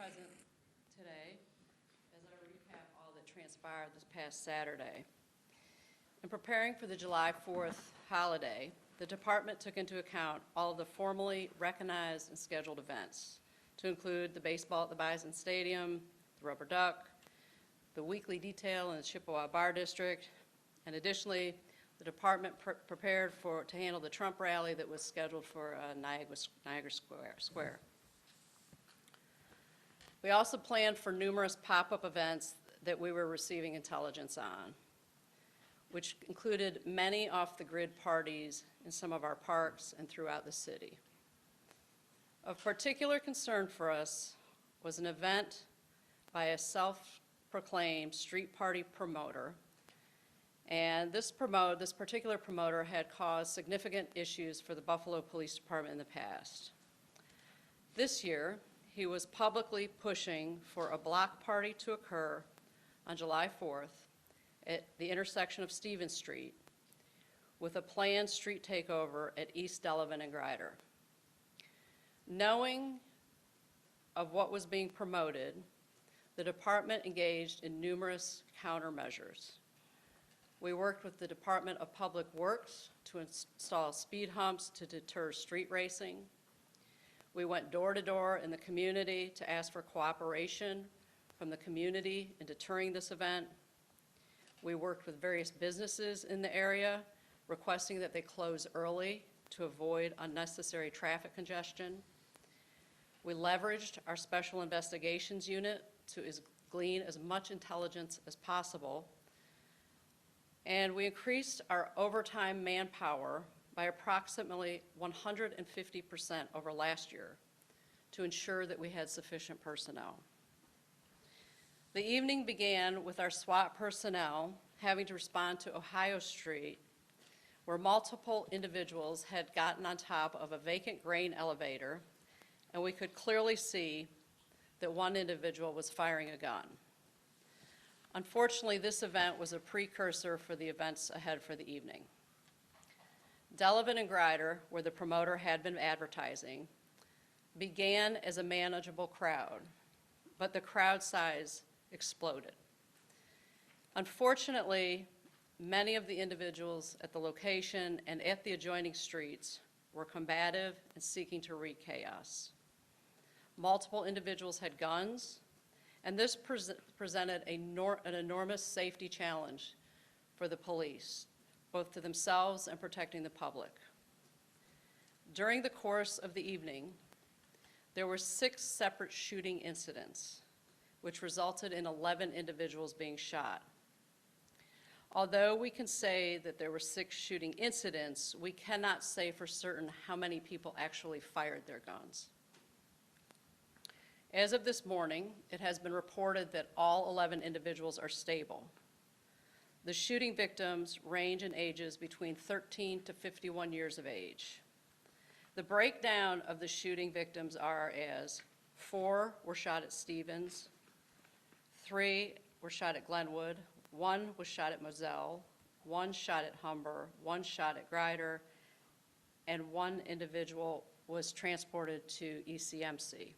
present today as I recap all that transpired this past Saturday. In preparing for the July 4th holiday, the department took into account all of the formally recognized and scheduled events, to include the baseball at the Bison Stadium, the Rubber Duck, the weekly detail in the Chippewa Bar District, and additionally, the department prepared to handle the Trump rally that was scheduled for Niagara Square. We also planned for numerous pop-up events that we were receiving intelligence on, which included many off-the-grid parties in some of our parks and throughout the city. Of particular concern for us was an event by a self-proclaimed street party promoter, and this particular promoter had caused significant issues for the Buffalo Police Department in the past. This year, he was publicly pushing for a block party to occur on July 4th at the intersection of Stevens Street with a planned street takeover at East Delavan and Grider. Knowing of what was being promoted, the department engaged in numerous countermeasures. We worked with the Department of Public Works to install speed humps to deter street racing. We went door to door in the community to ask for cooperation from the community in deterring this event. We worked with various businesses in the area, requesting that they close early to avoid unnecessary traffic congestion. We leveraged our Special Investigations Unit to glean as much intelligence as possible. And we increased our overtime manpower by approximately 150% over last year to ensure that we had sufficient personnel. The evening began with our SWAT personnel having to respond to Ohio Street, where multiple individuals had gotten on top of a vacant grain elevator, and we could clearly see that one individual was firing a gun. Unfortunately, this event was a precursor for the events ahead for the evening. Delavan and Grider, where the promoter had been advertising, began as a manageable crowd, but the crowd size exploded. Unfortunately, many of the individuals at the location and at the adjoining streets were combative and seeking to wreak chaos. Multiple individuals had guns, and this presented an enormous safety challenge for the police, both to themselves and protecting the public. During the course of the evening, there were 6 separate shooting incidents, which resulted in 11 individuals being shot. Although we can say that there were 6 shooting incidents, we cannot say for certain how many people actually fired their guns. As of this morning, it has been reported that all 11 individuals are stable. The shooting victims range in ages between 13 to 51 years of age. The breakdown of the shooting victims are as 4 were shot at Stevens, 3 were shot at Glenwood, 1 was shot at Moselle, 1 shot at Humber, 1 shot at Grider, and 1 individual was transported to ECMC.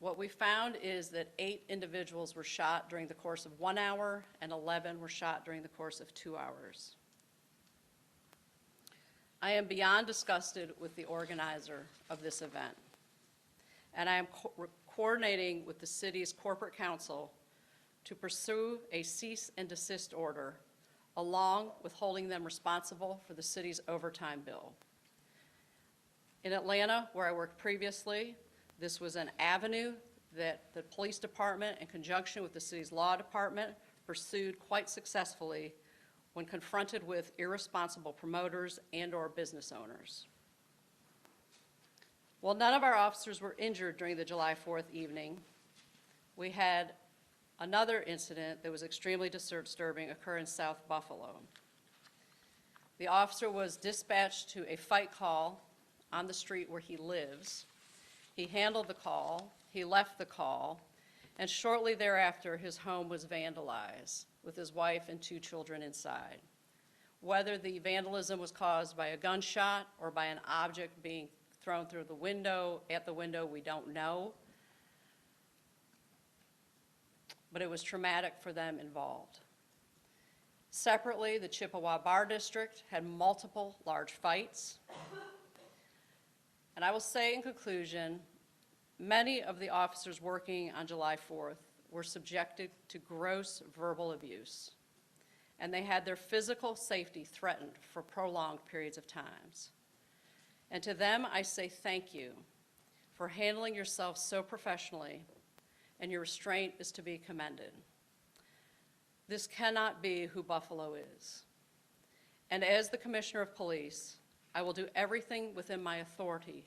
What we found is that 8 individuals were shot during the course of 1 hour and 11 were shot during the course of 2 hours. I am beyond disgusted with the organizer of this event, and I am coordinating with the city's corporate counsel to pursue a cease and desist order, along with holding them responsible for the city's overtime bill. In Atlanta, where I worked previously, this was an avenue that the police department, in conjunction with the city's law department, pursued quite successfully when confronted with irresponsible promoters and/or business owners. While none of our officers were injured during the July 4th evening, we had another incident that was extremely disturbing occur in South Buffalo. The officer was dispatched to a fight call on the street where he lives. He handled the call, he left the call, and shortly thereafter his home was vandalized with his wife and 2 children inside. Whether the vandalism was caused by a gunshot or by an object being thrown through the window, at the window, we don't know. But it was traumatic for them involved. Separately, the Chippewa Bar District had multiple large fights. And I will say in conclusion, many of the officers working on July 4th were subjected to gross verbal abuse, and they had their physical safety threatened for prolonged periods of times. And to them, I say thank you for handling yourself so professionally, and your restraint is to be commended. This cannot be who Buffalo is. And as the Commissioner of Police, I will do everything within my authority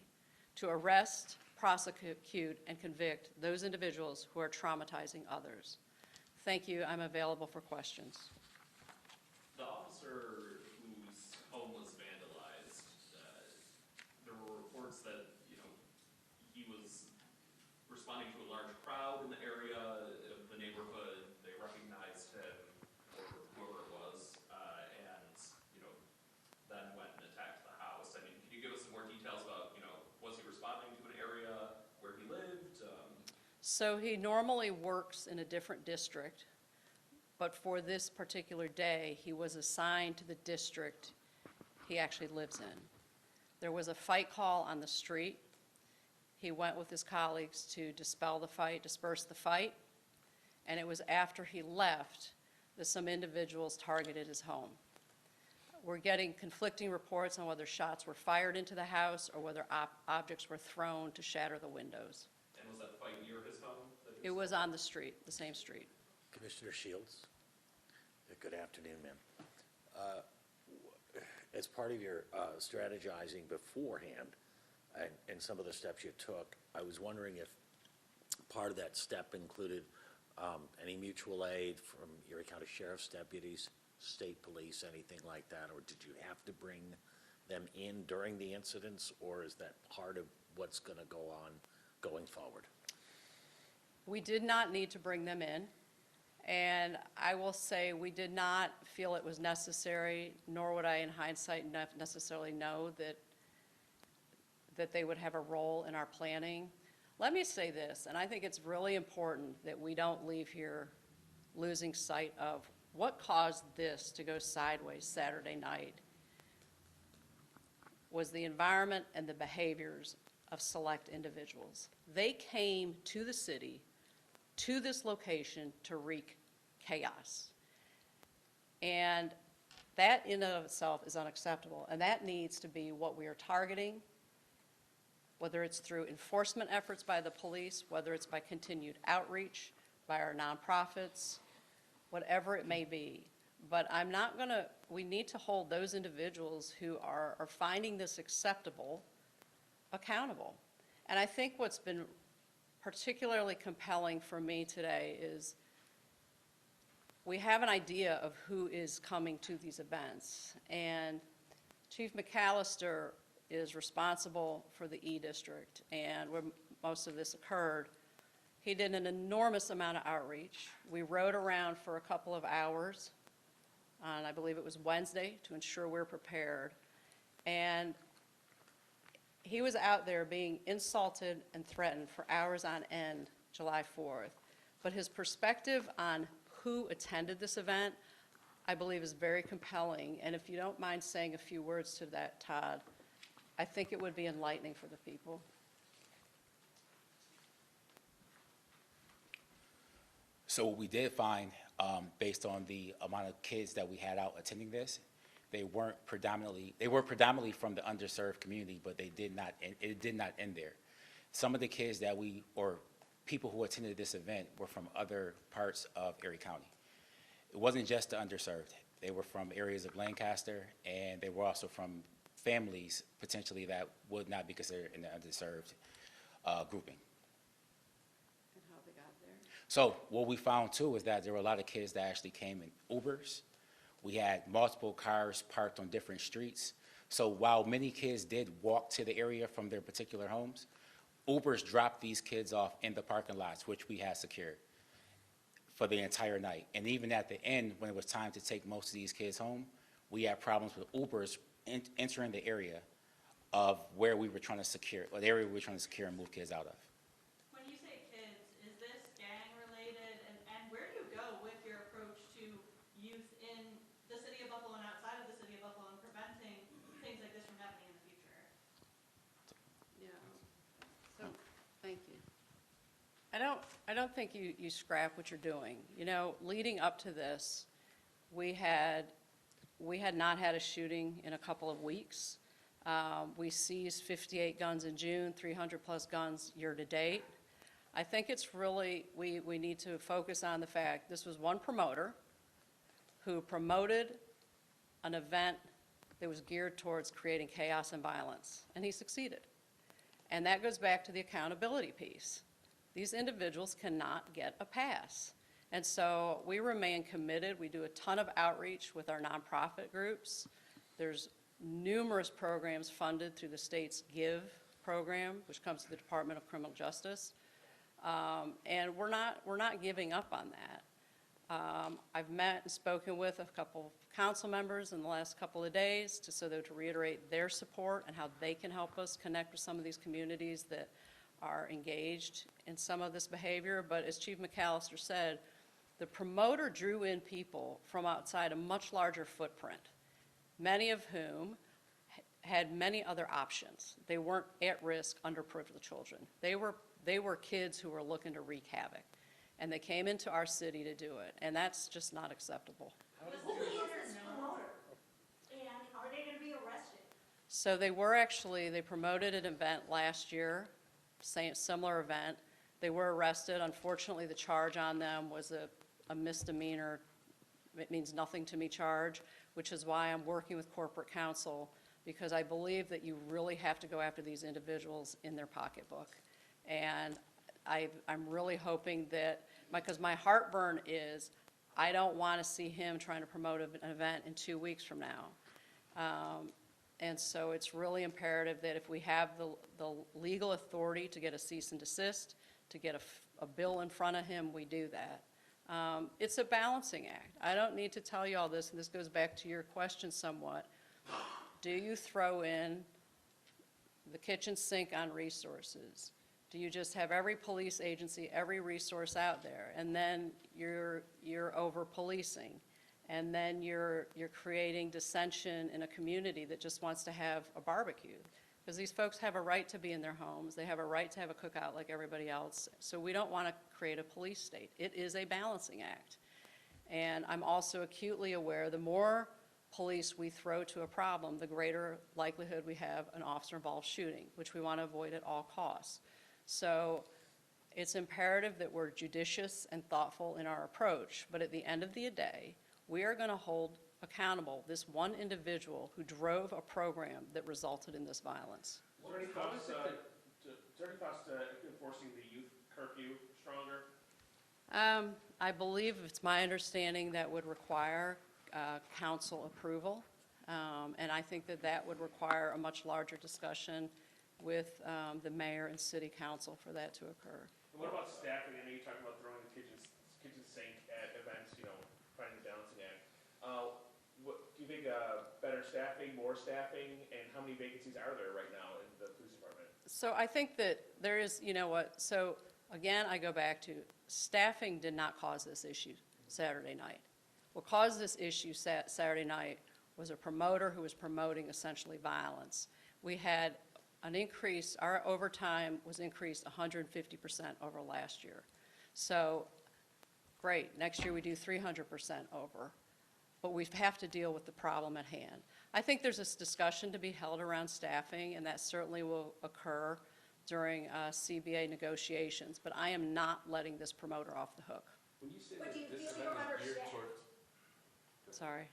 to arrest, prosecute, and convict those individuals who are traumatizing others. Thank you. I'm available for questions. The officer whose home was vandalized, there were reports that, he was responding to a large crowd in the area of the neighborhood. They recognized him, or whoever it was, and, then went and attacked the house. I mean, can you give us some more details about, was he responding to an area where he lived? So he normally works in a different district, but for this particular day, he was assigned to the district he actually lives in. There was a fight call on the street. He went with his colleagues to dispel the fight, disperse the fight, and it was after he left that some individuals targeted his home. We're getting conflicting reports on whether shots were fired into the house or whether objects were thrown to shatter the windows. And was that fight near his home? It was on the street, the same street. Commissioner Shields. Good afternoon, ma'am. As part of your strategizing beforehand and some of the steps you took, I was wondering if part of that step included any mutual aid from Erie County Sheriff's deputies, state police, anything like that, or did you have to bring them in during the incidents, or is that part of what's going to go on going forward? We did not need to bring them in, and I will say we did not feel it was necessary, nor would I in hindsight necessarily know that they would have a role in our planning. Let me say this, and I think it's really important that we don't leave here losing sight of what caused this to go sideways Saturday night was the environment and the behaviors of select individuals. They came to the city, to this location, to wreak chaos. And that in and of itself is unacceptable, and that needs to be what we are targeting, whether it's through enforcement efforts by the police, whether it's by continued outreach by our nonprofits, whatever it may be. But I'm not going to, we need to hold those individuals who are finding this acceptable accountable. And I think what's been particularly compelling for me today is we have an idea of who is coming to these events. And Chief McAllister is responsible for the E District, and where most of this occurred. He did an enormous amount of outreach. We rode around for a couple of hours on, I believe it was Wednesday, to ensure we're prepared. And he was out there being insulted and threatened for hours on end July 4th. But his perspective on who attended this event, I believe, is very compelling. And if you don't mind saying a few words to that, Todd, I think it would be enlightening for the people. So what we did find, based on the amount of kids that we had out attending this, they were predominantly from the underserved community, but it did not end there. Some of the kids or people who attended this event were from other parts of Erie County. It wasn't just the underserved. They were from areas of Lancaster, and they were also from families potentially that would not be considered in the underserved grouping. And how they got there? So what we found too is that there were a lot of kids that actually came in Ubers. We had multiple cars parked on different streets. So while many kids did walk to the area from their particular homes, Ubers dropped these kids off in the parking lots, which we had secured for the entire night. And even at the end, when it was time to take most of these kids home, we had problems with Ubers entering the area of where we were trying to secure, or the area we were trying to secure and move kids out of. When you say kids, is this gang-related, and where do you go with your approach to youth in the city of Buffalo and outside of the city of Buffalo and preventing things like this from happening in the future? Yeah. So, thank you. I don't think you scrap what you're doing. You know, leading up to this, we had not had a shooting in a couple of weeks. We seized 58 guns in June, 300-plus guns year-to-date. I think it's really, we need to focus on the fact this was one promoter who promoted an event that was geared towards creating chaos and violence, and he succeeded. And that goes back to the accountability piece. These individuals cannot get a pass. And so we remain committed. We do a ton of outreach with our nonprofit groups. There's numerous programs funded through the state's GIVE program, which comes to the Department of Criminal Justice. And we're not giving up on that. I've met and spoken with a couple of council members in the last couple of days to reiterate their support and how they can help us connect with some of these communities that are engaged in some of this behavior. But as Chief McAllister said, the promoter drew in people from outside a much larger footprint, many of whom had many other options. They weren't at-risk, underprivileged children. They were kids who were looking to wreak havoc, and they came into our city to do it, and that's just not acceptable. Who is this promoter? And are they going to be arrested? So they promoted an event last year, similar event. They were arrested. Unfortunately, the charge on them was a misdemeanor, it means nothing to me charge, which is why I'm working with corporate counsel, because I believe that you really have to go after these individuals in their pocketbook. And I'm really hoping that, because my heartburn is, I don't want to see him trying to promote an event in 2 weeks from now. And so it's really imperative that if we have the legal authority to get a cease and desist, to get a bill in front of him, we do that. It's a balancing act. I don't need to tell you all this, and this goes back to your question somewhat. Do you throw in the kitchen sink on resources? Do you just have every police agency, every resource out there, and then you're over-policing, and then you're creating dissension in a community that just wants to have a barbecue? Because these folks have a right to be in their homes. They have a right to have a cookout like everybody else. So we don't want to create a police state. It is a balancing act. And I'm also acutely aware the more police we throw to a problem, the greater likelihood we have an officer-involved shooting, which we want to avoid at all costs. So it's imperative that we're judicious and thoughtful in our approach. But at the end of the day, we are going to hold accountable this one individual who drove a program that resulted in this violence. Is there any cost to enforcing the youth curfew stronger? I believe it's my understanding that would require council approval. And I think that would require a much larger discussion with the mayor and city council for that to occur. And what about staffing? I know you're talking about throwing the kitchen sink at events, finding the balancing act. What do you think, better staffing, more staffing, and how many vacancies are there right now in the police department? So I think that there is, so again, I go back to staffing did not cause this issue Saturday night. What caused this issue Saturday night was a promoter who was promoting essentially violence. We had an increase, our overtime was increased 150% over last year. So great, next year we do 300% over. But we have to deal with the problem at hand. I think there's this discussion to be held around staffing, and that certainly will occur during CBA negotiations, but I am not letting this promoter off the hook. When you say But that do you this feel you're event is geared understaffed? towards, Sorry.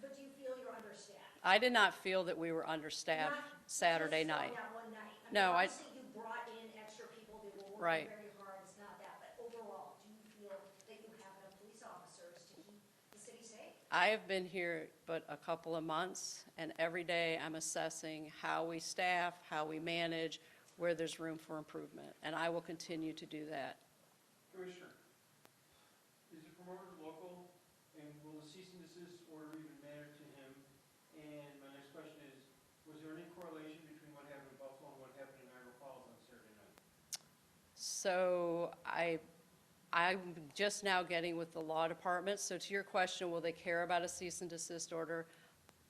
But do you feel you're understaffed? I did not feel that we were understaffed Not Saturday just on night. that one night. No, Obviously you brought in extra people, they were Right. working very hard, it's not that, but overall, do you feel that you have enough police officers to keep the city safe? I have been here but a couple of months, and every day I'm assessing how we staff, how we manage, where there's room for improvement, and I will continue to do that. Commissioner, is the promoter local, and will the cease and desist order even matter to him? And my next question is, was there any correlation So I'm just now getting with the law department. So to your question, will they care about a cease and desist order?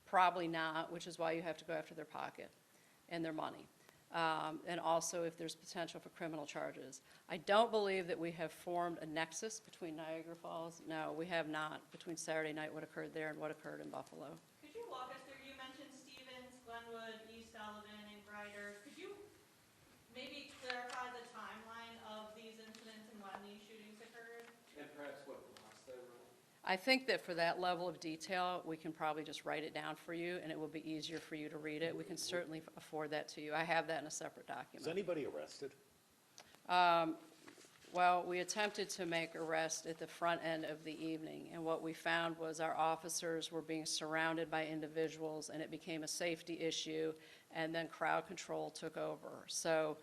Probably not, which is why you have to go after their pocket and their money. And also if there's potential for criminal charges. I don't believe that we have formed a nexus between Niagara Falls. No, we have not, between Saturday night, what occurred there and what occurred in Buffalo. Could you walk us through, you mentioned Stevens, Glenwood, East Sullivan, and Ryder. Could you maybe clarify the timeline of these incidents and when these shootings occurred? And perhaps what lost they were? I think that for that level of detail, we can probably just write it down for you, and it will be easier for you to read it. We can certainly afford that to you. I have that in a separate Is document. anybody arrested? Well, we attempted to make arrest at the front end of the evening, and what we found was our officers were being surrounded by individuals, and it became a safety issue, and then crowd control took over. So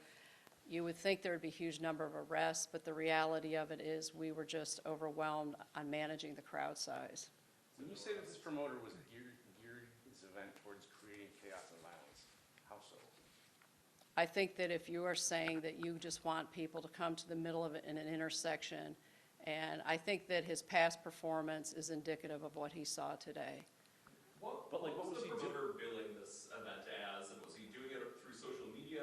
you would think there would be a huge number of arrests, but the reality of it is we were just overwhelmed on managing the crowd size. When you say that this promoter was geared this event towards creating chaos and violence, how so? I think that if you are saying that you just want people to come to the middle of it in an intersection, and I think that his past performance is indicative of what he saw today. What But, like, was what was the he doing? promoter billing this event as, and was he doing it through social media?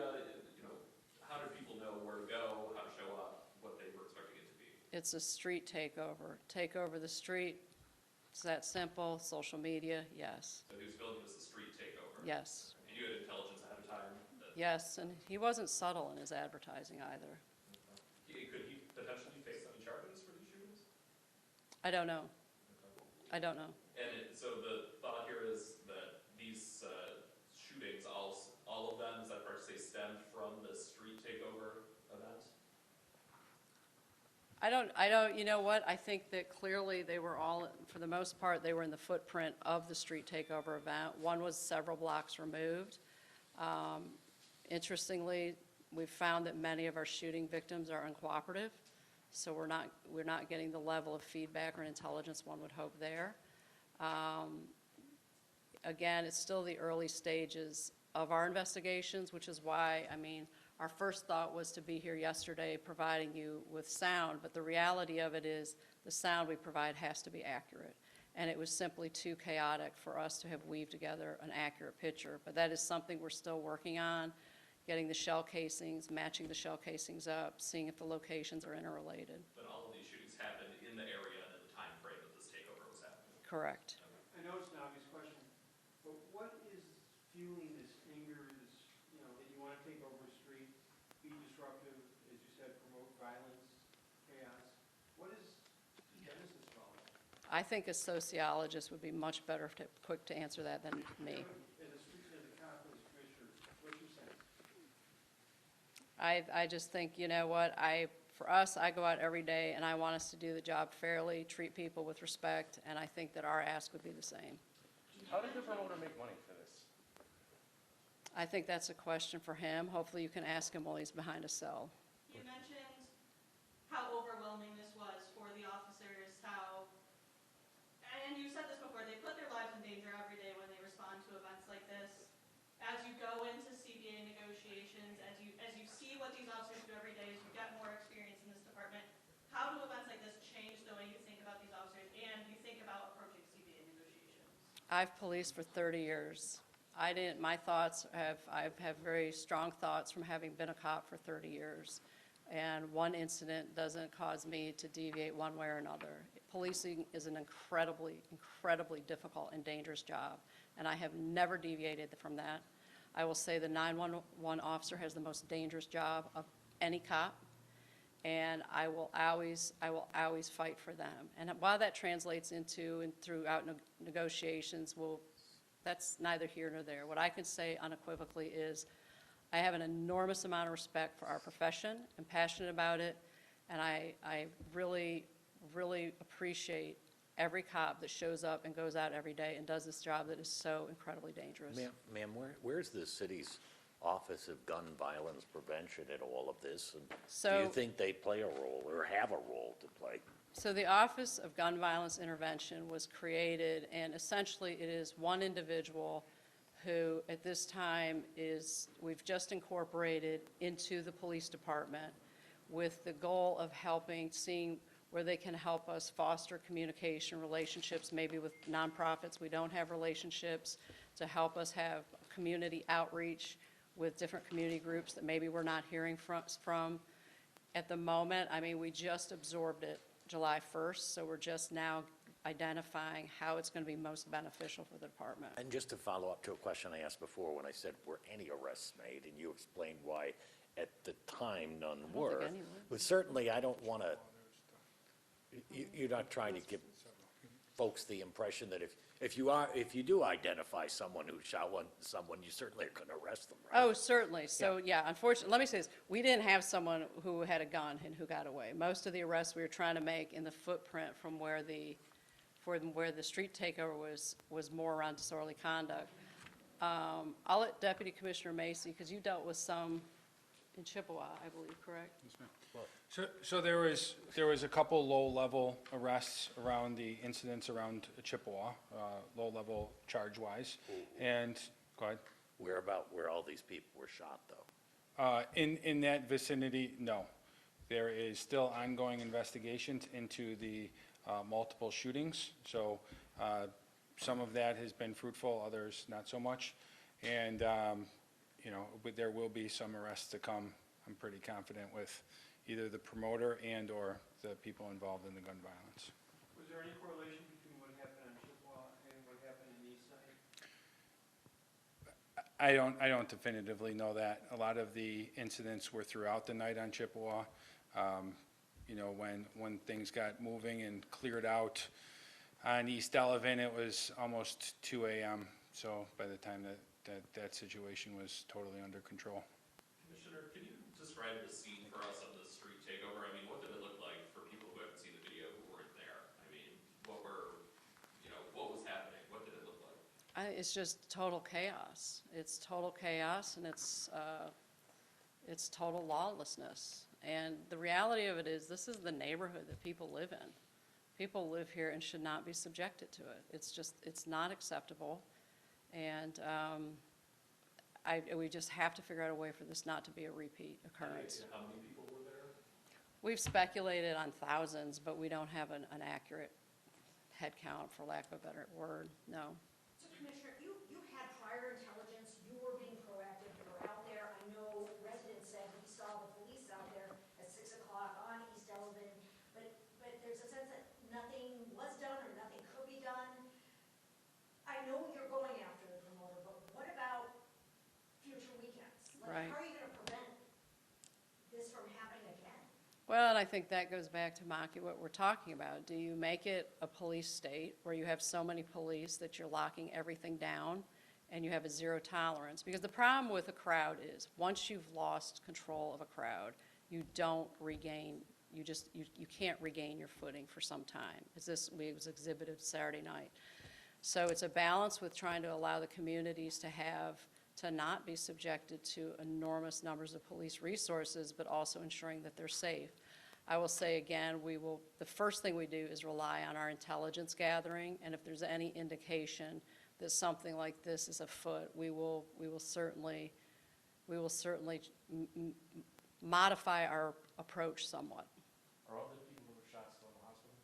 You know, how did people know where to go, how to show up, what they were expecting it to be? It's a street takeover. Take over the street. It's that simple. Social media, yes. So he was billing it as a street takeover? Yes. And you had intelligence ahead of time that Yes, and he wasn't subtle in his advertising either. could he potentially face any charges for these shootings? I don't know. I don't know. So the thought here is that these shootings, all of them, is that fair to say, stemmed from the street takeover event? You know what? I think that clearly they were all, for the most part, they were in the footprint of the street takeover event. One was several blocks removed. Interestingly, we've found that many of our shooting victims are uncooperative, so we're not getting the level of feedback or intelligence one would hope there. Again, it's still the early stages of our investigations, which is why, I mean, our first thought was to be here yesterday providing you with sound, but the reality of it is the sound we provide has to be accurate. And it was simply too chaotic for us to have weaved together an accurate picture. But that is something we're still working on, getting the shell casings, matching the shell casings up, seeing if the locations are interrelated. But all of these shootings happened in the area and in the time frame that this takeover was happening? Correct. I know it's an obvious question, but what is fueling this anger, this, you know, that you want to take over a street, be disruptive, as you said, promote violence, chaos? What is the genesis of all that? I think a sociologist would be much better quick to answer that than me. As a cop, as a commissioner, what's your sense? I just think, you know what, for us, I go out every day and I want us to do the job fairly, treat people with respect, and I think that our ask would be the same. How did the promoter make money for this? I think that's a question for him. Hopefully you can ask him while he's behind a cell. You mentioned how overwhelming this was for the officers, and you said this before, they put their lives in danger every day when they respond to events like this. As you go into CBA negotiations, as you see what these officers do every day, as you get more experience in this department, how do events like this change the way you think about these officers and you think about approaching CBA negotiations? I've policed for 30 years. I have very strong thoughts from having been a cop for 30 years. And one incident doesn't cause me to deviate one way or another. Policing is an incredibly, incredibly difficult and dangerous job, and I have never deviated from that. I will say the 911 officer has the most dangerous job of any cop, and I will always fight for them. And while that translates into and throughout negotiations, that's neither here nor there. What I can say unequivocally is I have an enormous amount of respect for our profession. I'm passionate about it, and I really, really appreciate every cop that shows up and goes out every day and does this job that is so incredibly dangerous. Ma'am, where's the city's Office of Gun Violence Prevention in all of this? And do you think they play a role or have a role to play? So the Office of Gun Violence Intervention was created, and essentially it is one individual who at this time we've just incorporated into the police department. with the goal of helping, seeing where they can help us foster communication, relationships, maybe with nonprofits we don't have relationships, to help us have community outreach with different community groups that maybe we're not hearing from. At the moment, I mean, we just absorbed it July 1st, so we're just now identifying how it's going to be most beneficial for the department. And just to follow up to a question I asked before when I said, were any arrests made? And you explained why at the time none think were. any were. But certainly, I don't want to, you're not trying to give folks the impression that if you do identify someone who shot someone, you certainly are going to arrest them, right? Oh, certainly. So, yeah, unfortunately, let me say this. We didn't have someone who had a gun and who got away. Most of the arrests we were trying to make in the footprint from where the street takeover was more around disorderly conduct. I'll let Deputy Commissioner Macy, because you dealt with some in Chippewa, I believe, correct? So there was a couple low-level arrests around the incidents around Chippewa, low-level charge-wise. And, go ahead. Where all these people were shot, though? In that vicinity, no. There is still ongoing investigations into the multiple shootings. So some of that has been fruitful, others not so much. And, but there will be some arrests to come, I'm pretty confident, with either the promoter and/or the people involved in the gun violence. Was there any correlation between what happened on Chippewa and what happened in the east side? I don't definitively know that. A lot of the incidents were throughout the night on Chippewa. When things got moving and cleared out on East Delavan, it was almost 2 a.m. So by the time that situation was totally under control. Commissioner, can you describe the scene for us of the street takeover? I mean, what did it look like for people who haven't seen the video, who weren't there? I mean, what was happening? What did it look like? It's just total chaos. It's total chaos, and it's total lawlessness. And the reality of it is, this is the neighborhood that people live in. People live here and should not be subjected to it. It's not acceptable. And we just have to figure out a way for this not to be a repeat occurrence. How many people were there? We've speculated on thousands, but we don't have an accurate head count, for lack of a better word, no. So Commissioner, you had prior intelligence, you were being proactive, you were out there. I know residents said he saw the police out there at 6 o'clock on East Delavan, but there's a sense that nothing was done or nothing could be done. I know you're going after the promoter, but what about future weekends? Right. How are you gonna prevent this from happening again? Well, and I think that goes back to, Maki, what we're talking about. Do you make it a police state where you have so many police that you're locking everything down and you have a zero tolerance? Because the problem with a crowd is, once you've lost control of a crowd, you don't regain, you can't regain your footing for some time. As was exhibited Saturday night. So it's a balance with trying to allow the communities to not be subjected to enormous numbers of police resources, but also ensuring that they're safe. I will say again, the first thing we do is rely on our intelligence gathering, and if there's any indication that something like this is afoot, we will certainly modify our approach somewhat. Are all the people who were shot still in the hospital?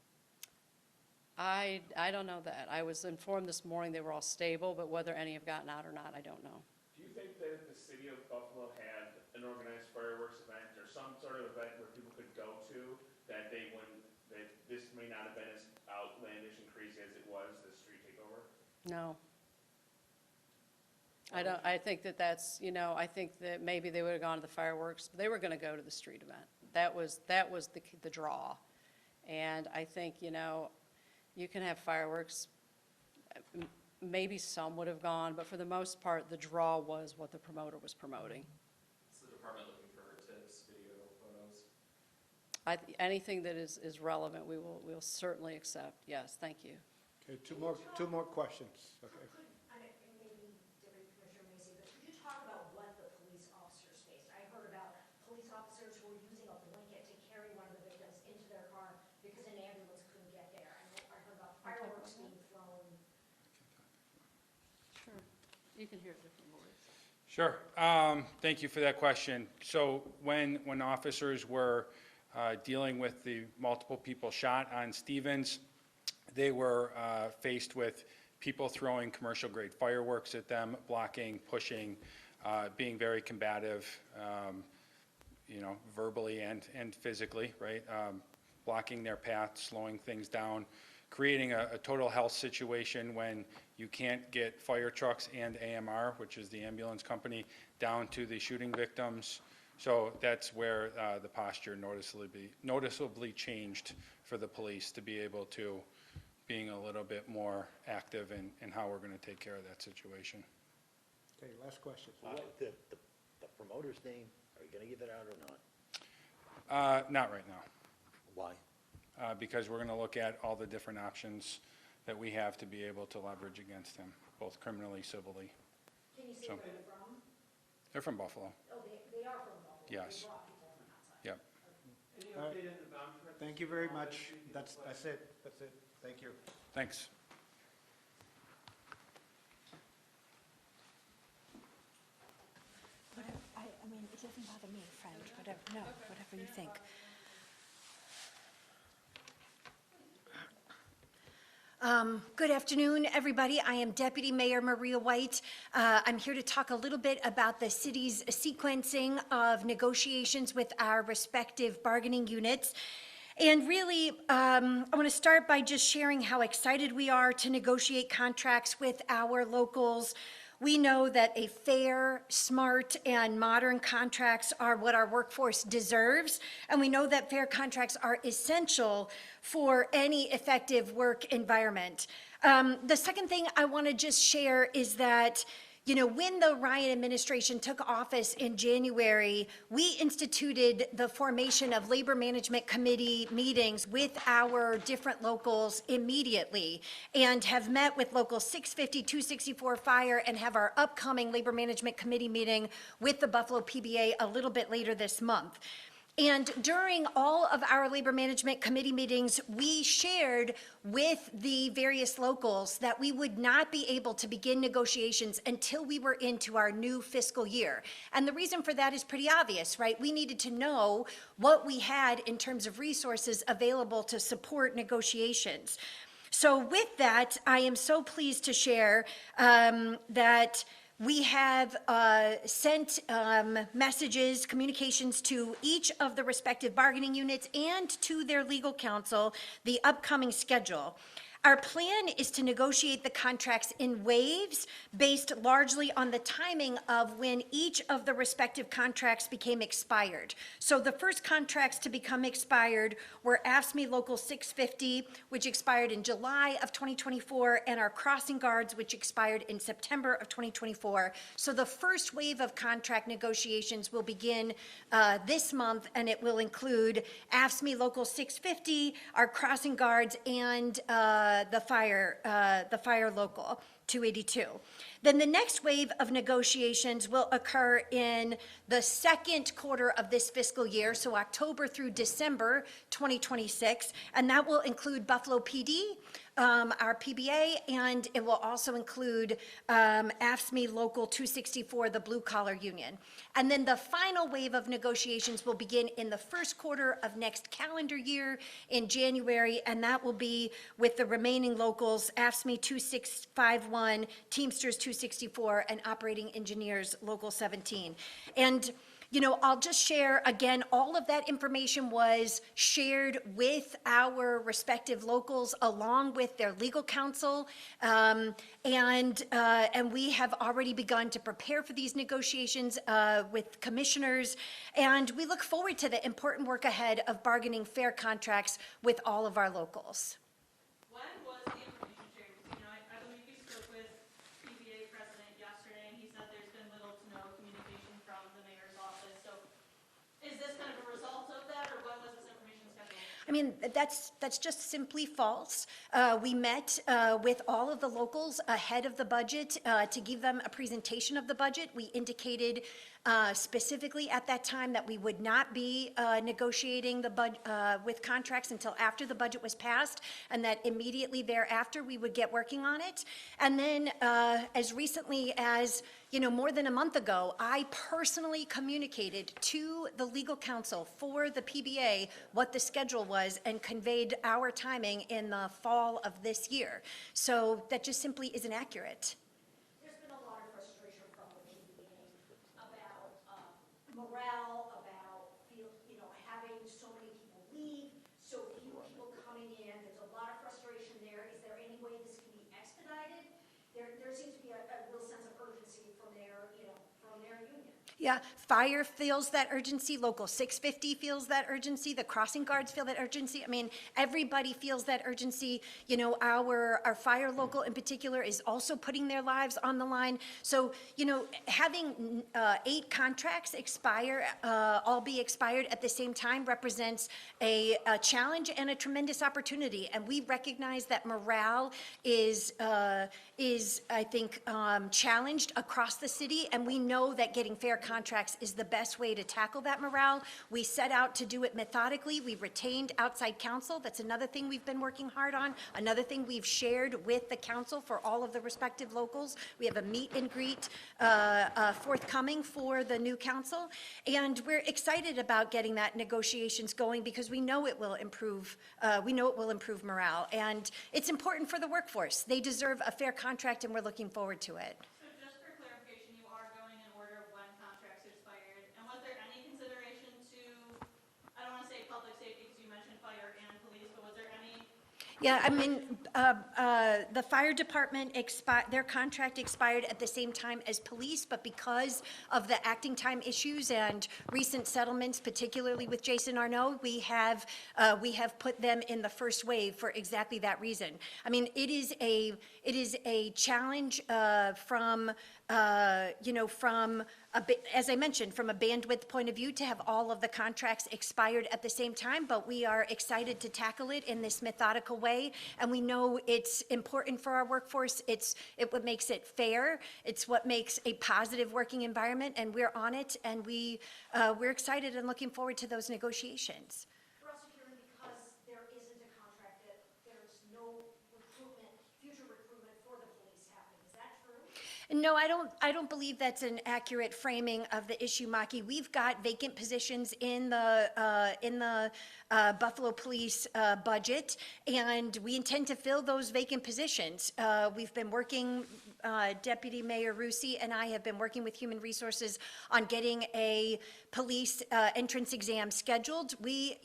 I don't know that. I was informed this morning they were all stable, but whether any have gotten out or not, I don't know. Do you think that if the city of Buffalo had an organized fireworks event or some sort of event where people could go to, that this may not have been as outlandish and crazy as it was, the street takeover? No. I think I think that maybe they would have gone to the fireworks, but they were going to go to the street event. That was the draw. And I think, you can have fireworks, maybe some would have gone, but for the most part, the draw was what the promoter was promoting. Is the department looking for tips, video, photos? Anything that is relevant, we'll certainly accept. Yes, thank you. Okay, two more questions. Okay. And maybe Deputy Commissioner Macy, but could you talk about what the police officers faced? I heard about police officers who were using a blanket to carry one of the victims into their car because an ambulance couldn't get there. I heard about fireworks being thrown. Sure. You can hear a different voice. Sure. Thank you for that question. So when officers were dealing with the multiple people shot on Stevens, they were faced with people throwing commercial-grade fireworks at them, blocking, pushing, being very combative, verbally and physically, right? Blocking their path, slowing things down, creating a total health situation when you can't get fire trucks and AMR, which is the ambulance company, down to the shooting victims. So that's where the posture noticeably changed for the police to be able to being a little bit more active in how we're going to take care of that situation. Okay, last question. The promoter's name, are you going to give it out or not? Not right now, Why? because we're going to look at all the different options that we have to be able to leverage against him, both criminally, civilly. Can you say So- where they're from? They're from Buffalo. Oh, they are from Buffalo. Yes. They brought people from outside. Yep. Any All right. update on the bomb threat? Thank you very much. That's it. That's it. Thank you. Thanks. Whatever, I mean, it doesn't bother me, friend, whatever, no, whatever you think. Good afternoon, everybody. I am Deputy Mayor Maria White. I'm here to talk a little bit about the city's sequencing of negotiations with our respective bargaining units. And really, I want to start by just sharing how excited we are to negotiate contracts with our locals. We know that a fair, smart, and modern contracts are what our workforce deserves, and we know that fair contracts are essential for any effective work environment. The second thing I want to just share is that, when the Ryan administration took office in January, we instituted the formation of labor management committee meetings with our different locals immediately, and have met with local 650, 264 fire, and have our upcoming labor management committee meeting with the Buffalo PBA a little bit later this month. And during all of our labor management committee meetings, we shared with the various locals that we would not be able to begin negotiations until we were into our new fiscal year. And the reason for that is pretty obvious, right? We needed to know what we had in terms of resources available to support negotiations. So with that, I am so pleased to share that we have sent messages, communications to each of the respective bargaining units and to their legal counsel, the upcoming schedule. Our plan is to negotiate the contracts in waves based largely on the timing of when each of the respective contracts became expired. So the first contracts to become expired were AFSCME Local 650, which expired in July of 2024, and our crossing guards, which expired in September of 2024. So the first wave of contract negotiations will begin this month, and it will include AFSCME Local 650, our crossing guards, and the fire local 282. Then the next wave of negotiations will occur in the second quarter of this fiscal year, so October through December 2026, and that will include Buffalo PD, our PBA, and it will also include AFSCME Local 264, the blue collar union. And then the final wave of negotiations will begin in the first quarter of next calendar year in January, and that will be with the remaining locals, AFSCME 2651, Teamsters 264, and Operating Engineers Local 17. And I'll just share again, all of that information was shared with our respective locals along with their legal counsel. And we have already begun to prepare for these negotiations with commissioners. And we look forward to the important work ahead of bargaining fair contracts with all of our locals. When was the information shared? Because, I believe you spoke with PBA president yesterday, and he said there's been little to no communication from the mayor's office. So is this kind of a result of that, or when was this information scheduled? I mean, that's just simply false. We met with all of the locals ahead of the budget to give them a presentation of the budget. We indicated specifically at that time that we would not be negotiating with contracts until after the budget was passed, and that immediately thereafter we would get working on it. And then as recently as more than a month ago, I personally communicated to the legal counsel for the PBA what the schedule was and conveyed our timing in the fall of this year. So that just simply isn't accurate. There's been a lot of frustration from the PBA about morale, about having so many people leave, so few people coming in. There's a lot of frustration there. Is there any way this can be expedited? There seems to be a real sense of urgency from their union. Yeah, fire feels that urgency, Local 650 feels that urgency, the crossing guards feel that urgency. I mean, everybody feels that urgency. Our fire local in particular is also putting their lives on the line. So, having 8 contracts expire, all be expired at the same time represents a challenge and a tremendous opportunity. And we recognize that morale is I think, challenged across the city, and we know that getting fair contracts is the best way to tackle that morale. We set out to do it methodically. We retained outside counsel. That's another thing we've been working hard on, another thing we've shared with the council for all of the respective locals. We have a meet and greet forthcoming for the new council, and we're excited about getting that negotiations going because we know it will improve morale, and it's important for the workforce. They deserve a fair contract, and we're looking forward to it. So just for clarification, you are going in order of when contracts expired, and was there any consideration to, I don't want to say public safety because you mentioned fire and police, but was there any? Yeah, I mean, the fire department their contract expired at the same time as police, but because of the acting time issues and recent settlements, particularly with Jason Arnaud, we have put them in the first wave for exactly that reason. I mean, it is a challenge from as I mentioned, from a bandwidth point of view, to have all of the contracts expired at the same time, but we are excited to tackle it in this methodical way, and we know it's important for our workforce. It's what makes it fair. It's what makes a positive working environment, and we're on it, and we're excited and looking forward to those negotiations. We're also hearing because there isn't a contract that there's no future recruitment for the police happening. Is that true? No, I don't believe that's an accurate framing of the issue, Maki. We've got vacant positions in the Buffalo Police budget, and we intend to fill those vacant positions. We've been working, Deputy Mayor Rusi and I have been working with Human Resources on getting a police entrance exam scheduled. We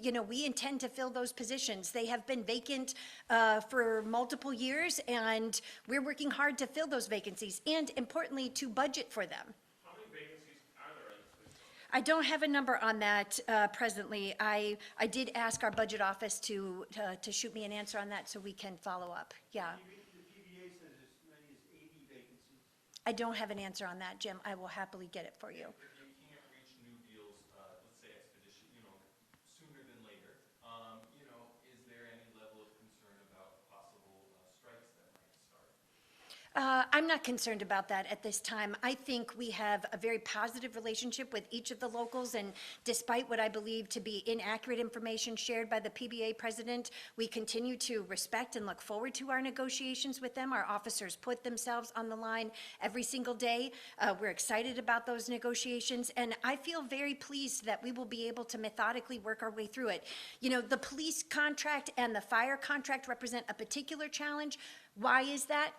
intend to fill those positions. They have been vacant for multiple years, and we're working hard to fill those vacancies and, importantly, to budget for them. How many vacancies are there in the police department? I don't have a number on that presently. I did ask our budget office to shoot me an answer on that so we can follow up. Yeah. The PBA says as many as 80 vacancies. I don't have an answer on that, Jim. I will happily get it for you. If you can't reach new deals, let's say expedition, sooner than later, is there any level of concern about possible strikes that might start? I'm not concerned about that at this time. I think we have a very positive relationship with each of the locals, and despite what I believe to be inaccurate information shared by the PBA president, we continue to respect and look forward to our negotiations with them. Our officers put themselves on the line every single day. We're excited about those negotiations, and I feel very pleased that we will be able to methodically work our way through it. The police contract and the fire contract represent a particular challenge. Why is that?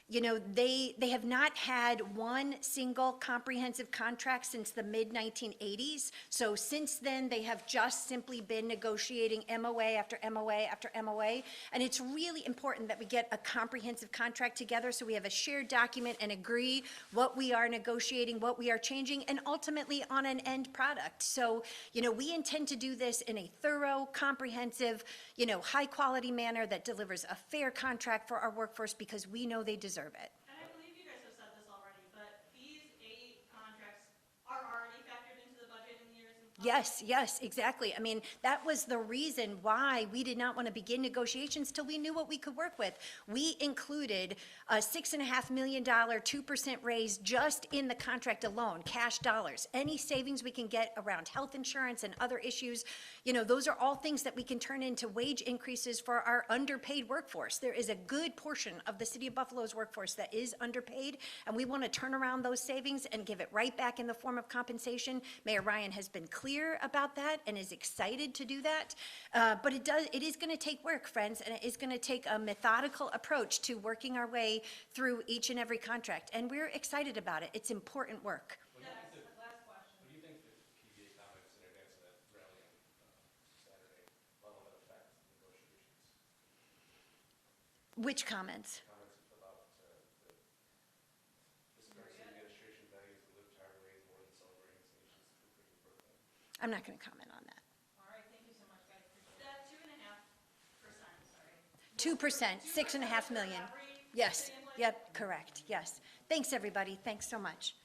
They have not had one single comprehensive contract since the mid-1980s. So since then, they have just simply been negotiating MOA after MOA after MOA. And it's really important that we get a comprehensive contract together so we have a shared document and agree what we are negotiating, what we are changing, and ultimately on an end product. So, we intend to do this in a thorough, comprehensive, high-quality manner that delivers a fair contract for our workforce because we know they deserve it. And I believe you guys have said this already, but these 8 contracts are already factored into the budget in the years Yes, yes, exactly. I mean, that was the reason why we did not want to begin negotiations till we knew what we could work with. We included a $6.5 million, 2% raise just in the contract alone, cash dollars. Any savings we can get around health insurance and other issues, you know, those are all things that we can turn into wage increases for our underpaid workforce. There is a good portion of the City of Buffalo's workforce that is underpaid, and we want to turn around those savings and give it right back in the form of compensation. Mayor Ryan has been clear about that and is excited to do that. But it is going to take work, friends, and it is going to take a methodical approach to working our way through each and every contract. And we're excited about it. It's important work. Yes, last question. What do you think the PBA comments in advance of that rally on Saturday, will affect negotiations? Which comments? Comments about this city administration values the libtard ways more than celebrating this nation's freaking birthday. I'm not going to comment on that. All right, thank you so much, guys. That 2.5%, sorry. 2%, 6.5 million. Every Yes, city employee? yep, correct, yes. Thanks, everybody. Thanks so much.